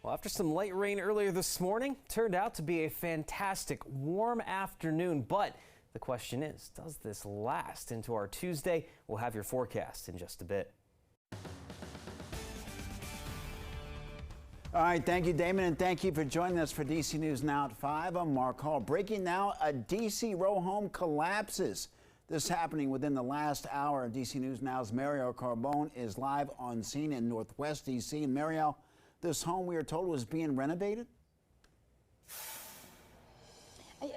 Well, after some light rain earlier this morning, turned out to be a fantastic warm afternoon. But the question is, does this last into our Tuesday? We'll have your forecast in just a bit. All right, thank you, Damon, and thank you for joining us for DC News Now at 5. I'm Mark Hall. Breaking now, a DC row home collapses. This happening within the last hour. DC News Now's Mariel Carbone is live on scene in Northwest DC. And Mariel, this home, we are told, was being renovated?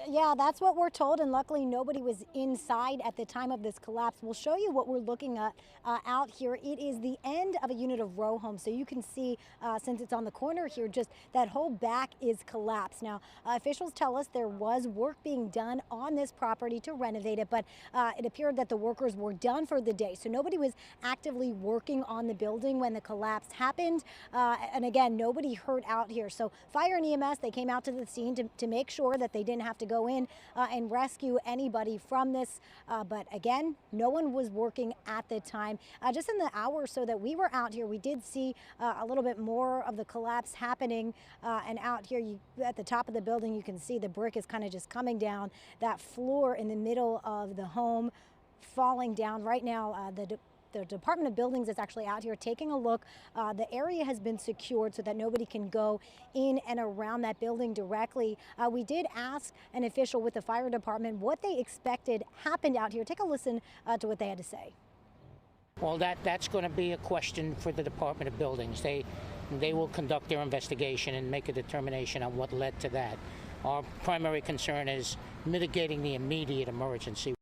Yeah, that's what we're told, and luckily nobody was inside at the time of this collapse. We'll show you what we're looking at out here. It is the end of a unit of row homes, so you can see, since it's on the corner here, just that whole back is collapsed. Now, officials tell us there was work being done on this property to renovate it, but it appeared that the workers were done for the day, so nobody was actively working on the building when the collapse happened. And again, nobody hurt out here. So fire and EMS, they came out to the scene to make sure that they didn't have to go in and rescue anybody from this. But again, no one was working at the time. Just in the hour or so that we were out here, we did see a little bit more of the collapse happening. And out here at the top of the building, you can see the brick is kind of just coming down. That floor in the middle of the home falling down. Right now, the Department of Buildings is actually out here taking a look. The area has been secured so that nobody can go in and around that building directly. We did ask an official with the fire department what they expected happened out here. Take a listen to what they had to say. Well, that's going to be a question for the Department of Buildings. They will conduct their investigation and make a determination on what led to that. Our primary concern is mitigating the immediate emergency.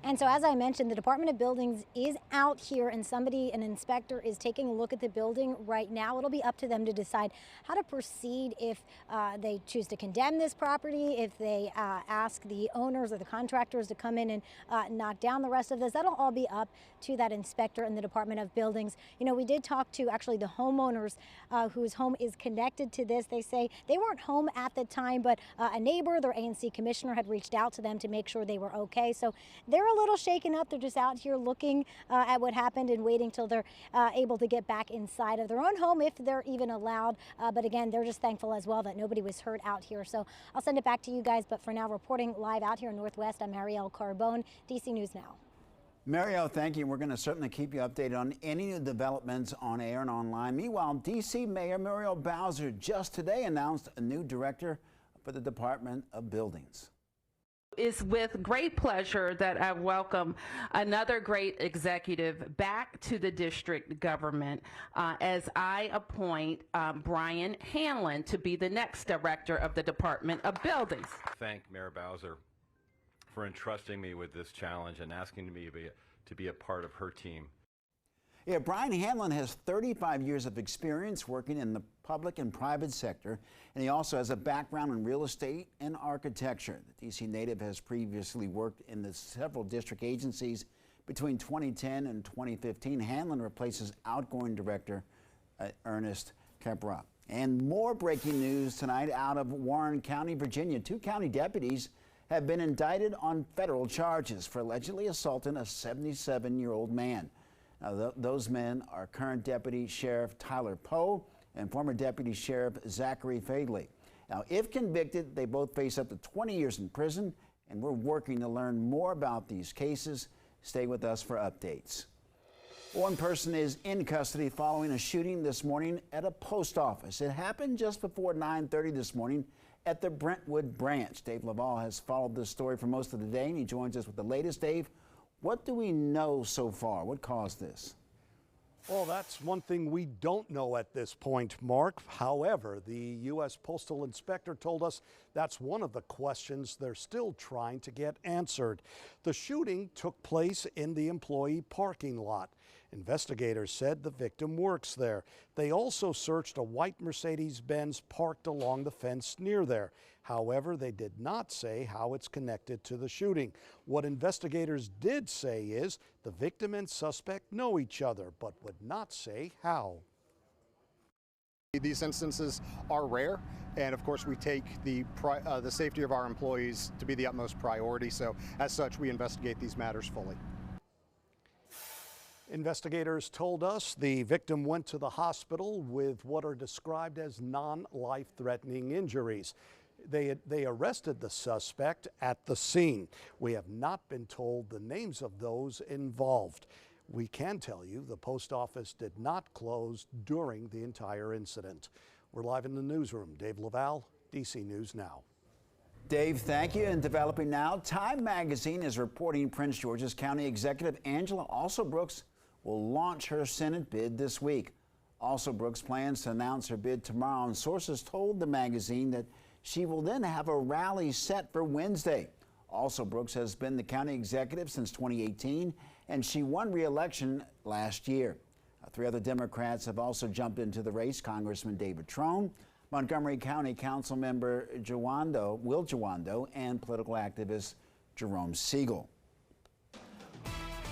And so, as I mentioned, the Department of Buildings is out here, and an inspector is taking a look at the building right now. It'll be up to them to decide how to proceed, if they choose to condemn this property, if they ask the owners or the contractors to come in and knock down the rest of this. That'll all be up to that inspector in the Department of Buildings. You know, we did talk to actually the homeowners whose home is connected to this. They say they weren't home at the time, but a neighbor, their ANC commissioner, had reached out to them to make sure they were okay. So they're a little shaken up. They're just out here looking at what happened and waiting till they're able to get back inside of their own home, if they're even allowed. But again, they're just thankful as well that nobody was hurt out here. So I'll send it back to you guys. But for now, reporting live out here in Northwest, I'm Mariel Carbone, DC News Now. Mariel, thank you. We're going to certainly keep you updated on any new developments on air and online. Meanwhile, DC Mayor Muriel Bowser just today announced a new director for the Department of Buildings. It's with great pleasure that I welcome another great executive back to the district government as I appoint Brian Hanlon to be the next director of the Department of Buildings. Thank Mayor Bowser for entrusting me with this challenge and asking me to be a part of her team. Yeah, Brian Hanlon has 35 years of experience working in the public and private sector, and he also has a background in real estate and architecture. The DC native has previously worked in the several district agencies. Between 2010 and 2015, Hanlon replaces outgoing director Ernest Capra. And more breaking news tonight out of Warren County, Virginia. 2 county deputies have been indicted on federal charges for allegedly assaulting a 77-year-old man. Now, those men are current Deputy Sheriff Tyler Poe and former Deputy Sheriff Zachary Fadley. Now, if convicted, they both face up to 20 years in prison, and we're working to learn more about these cases. Stay with us for updates. One person is in custody following a shooting this morning at a post office. It happened just before 9:30 this morning at the Brentwood branch. Dave Laval has followed this story for most of the day, and he joins us with the latest. Dave, what do we know so far? What caused this? Well, that's one thing we don't know at this point, Mark. However, the U.S. Postal Inspector told us that's one of the questions they're still trying to get answered. The shooting took place in the employee parking lot. Investigators said the victim works there. They also searched a white Mercedes-Benz parked along the fence near there. However, they did not say how it's connected to the shooting. What investigators did say is the victim and suspect know each other, but would not say how. These instances are rare, and of course we take the safety of our employees to be the utmost priority. So as such, we investigate these matters fully. Investigators told us the victim went to the hospital with what are described as non-life-threatening injuries. They arrested the suspect at the scene. We have not been told the names of those involved. We can tell you the post office did not close during the entire incident. We're live in the newsroom. Dave Laval, DC News Now. Dave, thank you. And developing now, Time Magazine is reporting Prince George's County Executive Angela Alsobrooks will launch her Senate bid this week. Alsobrooks plans to announce her bid tomorrow, and sources told the magazine that she will then have a rally set for Wednesday. Alsobrooks has been the county executive since 2018, and she won re-election last year. Three other Democrats have also jumped into the race: Congressman David Trone, Montgomery County Council member Will Jawando, and political activist Jerome Siegel.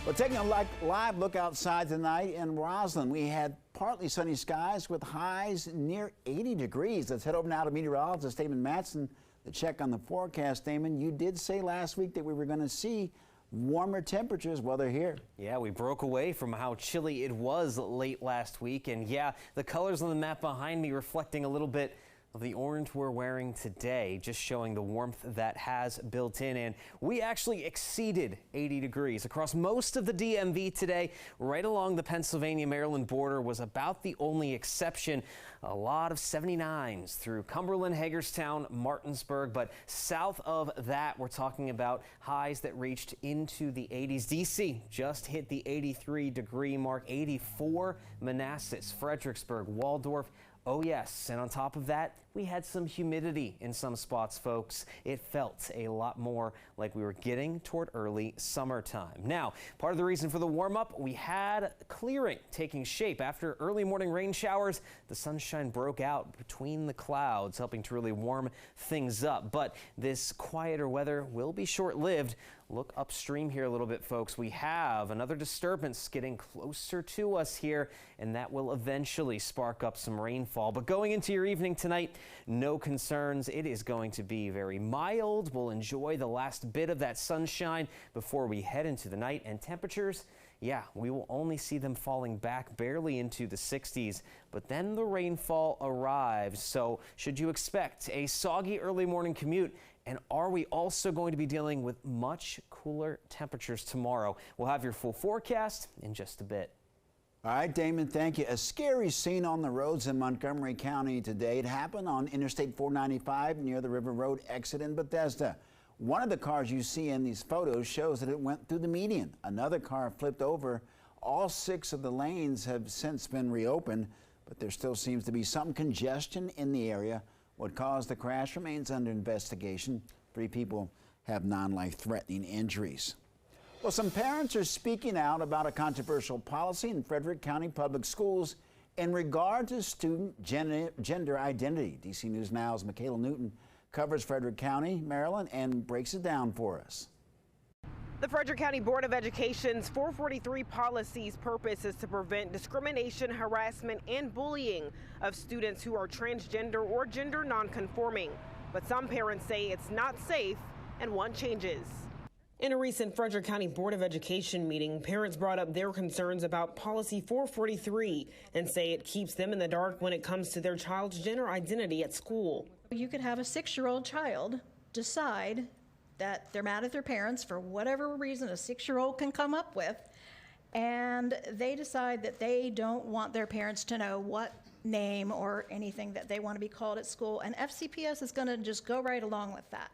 Well, taking a live look outside tonight in Roslyn, we had partly sunny skies with highs near 80 degrees. Let's head over now to meteorologist Damon Matson to check on the forecast. Damon, you did say last week that we were going to see warmer temperatures. Well, they're here. Yeah, we broke away from how chilly it was late last week. And yeah, the colors on the map behind me reflecting a little bit of the orange we're wearing today, just showing the warmth that has built in. And we actually exceeded 80 degrees across most of the DMV today. Right along the Pennsylvania-Maryland border was about the only exception. A lot of 79s through Cumberland, Hagerstown, Martinsburg, but south of that, we're talking about highs that reached into the 80s. DC just hit the 83-degree mark, 84 Manassas, Fredericksburg, Waldorf. Oh yes, and on top of that, we had some humidity in some spots, folks. It felt a lot more like we were getting toward early summertime. Now, part of the reason for the warm-up, we had clearing taking shape. After early morning rain showers, the sunshine broke out between the clouds, helping to really warm things up. But this quieter weather will be short-lived. Look upstream here a little bit, folks. We have another disturbance getting closer to us here, and that will eventually spark up some rainfall. But going into your evening tonight, no concerns. It is going to be very mild. We'll enjoy the last bit of that sunshine before we head into the night. And temperatures, yeah, we will only see them falling back barely into the 60s, but then the rainfall arrives. So should you expect a soggy early morning commute? And are we also going to be dealing with much cooler temperatures tomorrow? We'll have your full forecast in just a bit. All right, Damon, thank you. A scary scene on the roads in Montgomery County today. It happened on Interstate 495 near the River Road exit in Bethesda. One of the cars you see in these photos shows that it went through the median. Another car flipped over. All 6 of the lanes have since been reopened, but there still seems to be some congestion in the area. What caused the crash remains under investigation. 3 people have non-life-threatening injuries. Well, some parents are speaking out about a controversial policy in Frederick County Public Schools in regard to student gender identity. DC News Now's Michaela Newton covers Frederick County, Maryland, and breaks it down for us. The Frederick County Board of Education's 443 policy's purpose is to prevent discrimination, harassment, and bullying of students who are transgender or gender nonconforming. But some parents say it's not safe and want changes. In a recent Frederick County Board of Education meeting, parents brought up their concerns about Policy 443 and say it keeps them in the dark when it comes to their child's gender identity at school. You could have a 6-year-old child decide that they're mad at their parents for whatever reason a 6-year-old can come up with, and they decide that they don't want their parents to know what name or anything that they want to be called at school, and FCPS is going to just go right along with that.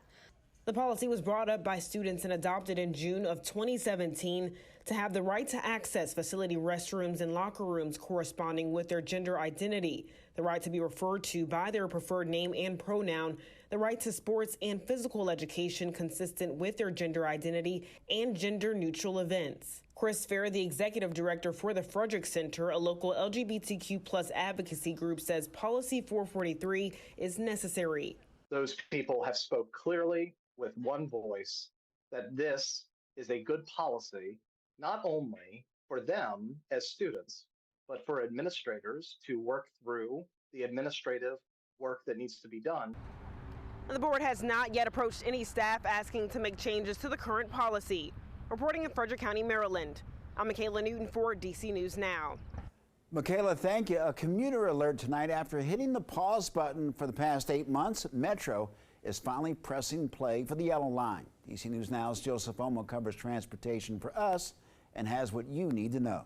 The policy was brought up by students and adopted in June of 2017 to have the right to access facility restrooms and locker rooms corresponding with their gender identity, the right to be referred to by their preferred name and pronoun, the right to sports and physical education consistent with their gender identity, and gender-neutral events. Chris Fair, the executive director for the Frederick Center, a local LGBTQ+ advocacy group, says Policy 443 is necessary. Those people have spoke clearly with one voice that this is a good policy, not only for them as students, but for administrators to work through the administrative work that needs to be done. And the board has not yet approached any staff asking to make changes to the current policy. Reporting in Frederick County, Maryland, I'm Michaela Newton for DC News Now. Michaela, thank you. A commuter alert tonight after hitting the pause button for the past 8 months. Metro is finally pressing play for the yellow line. DC News Now's Joseph Omo covers transportation for us and has what you need to know.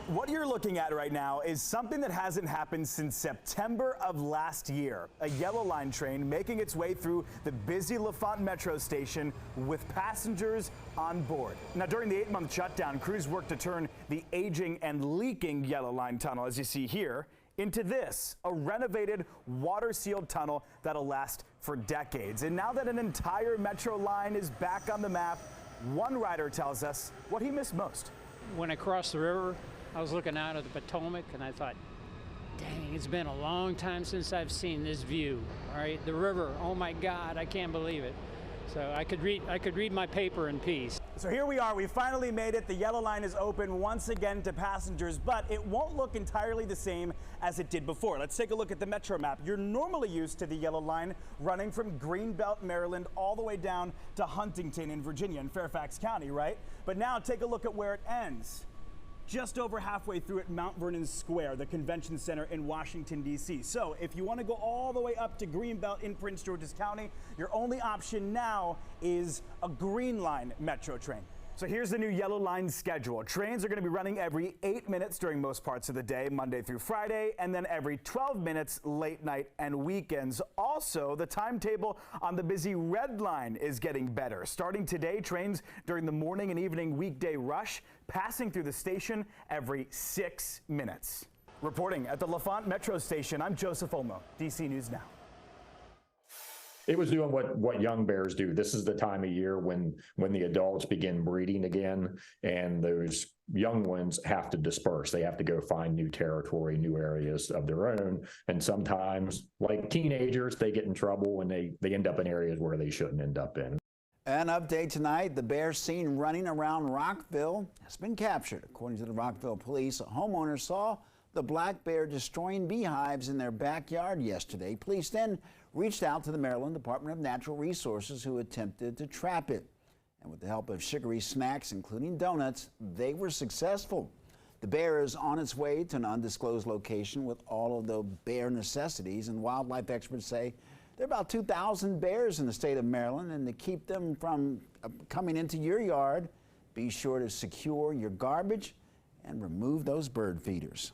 What you're looking at right now is something that hasn't happened since September of last year. A yellow line train making its way through the busy L'Enfant Metro station with passengers on board. Now, during the 8-month shutdown, crews worked to turn the aging and leaking yellow line tunnel, as you see here, into this, a renovated, water-sealed tunnel that'll last for decades. And now that an entire Metro line is back on the map, one rider tells us what he missed most. When I crossed the river, I was looking out at the Potomac and I thought, dang, it's been a long time since I've seen this view. All right, the river, oh my God, I can't believe it. So I could read my paper in peace. So here we are, we finally made it. The yellow line is open once again to passengers, but it won't look entirely the same as it did before. Let's take a look at the Metro map. You're normally used to the yellow line running from Greenbelt, Maryland, all the way down to Huntington in Virginia in Fairfax County, right? But now take a look at where it ends. Just over halfway through at Mount Vernon Square, the convention center in Washington, D.C. So if you want to go all the way up to Greenbelt in Prince George's County, your only option now is a Green Line Metro train. So here's the new yellow line schedule. Trains are going to be running every 8 minutes during most parts of the day, Monday through Friday, and then every 12 minutes late night and weekends. Also, the timetable on the busy red line is getting better. Starting today, trains during the morning and evening weekday rush, passing through the station every 6 minutes. Reporting at the L'Enfant Metro Station, I'm Joseph Omo, DC News Now. It was doing what young bears do. This is the time of year when the adults begin breeding again, and those young ones have to disperse. They have to go find new territory, new areas of their own. And sometimes, like teenagers, they get in trouble when they end up in areas where they shouldn't end up in. An update tonight, the bear seen running around Rockville has been captured. According to the Rockville police, a homeowner saw the black bear destroying beehives in their backyard yesterday. Police then reached out to the Maryland Department of Natural Resources, who attempted to trap it. And with the help of sugary snacks, including donuts, they were successful. The bear is on its way to an undisclosed location with all of the bear necessities, and wildlife experts say there are about 2,000 bears in the state of Maryland, and to keep them from coming into your yard, be sure to secure your garbage and remove those bird feeders.